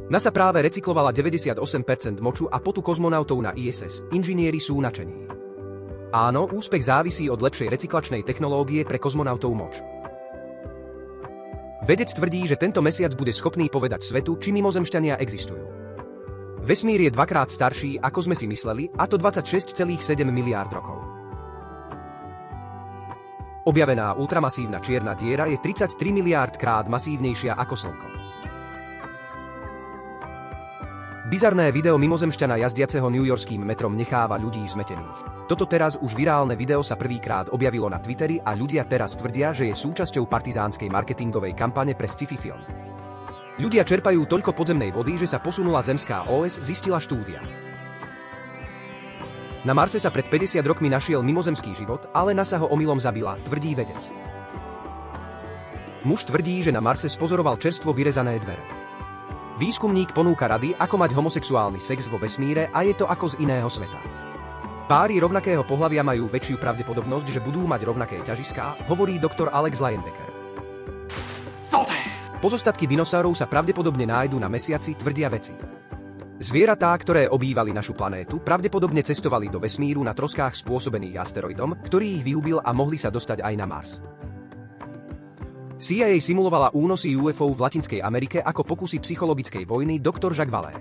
NASA práve recyklovala 98% moču a potu kozmonautov na ISS. Inžinieri sú nadšení. Áno, úspech závisí od lepšej recyklačnej technológie pre kozmonautov moč. Vedec tvrdí, že tento mesiac bude schopný povedať svetu, či mimozemšťania existujú. Vesmír je dvakrát starší, ako sme si mysleli, a to 26,7 miliárd rokov. Objavená ultramasívna čierna diera je 33 miliárd krát masívnejšia ako Slnko. Bizarné video mimozemšťana jazdiaceho newyorským metrom necháva ľudí zmetených. Toto teraz už virálne video sa prvýkrát objavilo na Twitteri a ľudia teraz tvrdia, že je súčasťou partizánskej marketingovej kampane pre sci-fi film. Ľudia čerpajú toľko podzemnej vody, že sa posunula zemská OS, zistila štúdia. Na Marse sa pred 50 rokmi našiel mimozemský život, ale NASA ho omylom zabila, tvrdí vedec. Muž tvrdí, že na Marse spozoroval čerstvo vyrezané dvere. Výskumník ponúka rady, ako mať homosexuálny sex vo vesmíre a je to ako z iného sveta. Páry rovnakého pohlavia majú väčšiu pravdepodobnosť, že budú mať rovnaké ťažiská, hovorí doktor Alex Leyendecker. Pozostatky dinosaurov sa pravdepodobne nájdu na mesiaci, tvrdia vedci. Zvieratá, ktoré obývali našu planétu, pravdepodobne cestovali do vesmíru na troskách spôsobených asteroidom, ktorý ich vyhubil a mohli sa dostať aj na Mars. CIA simulovala únosy UFO v Latinskej Amerike ako pokusy psychologickej vojny, doktor Jacques Vallée.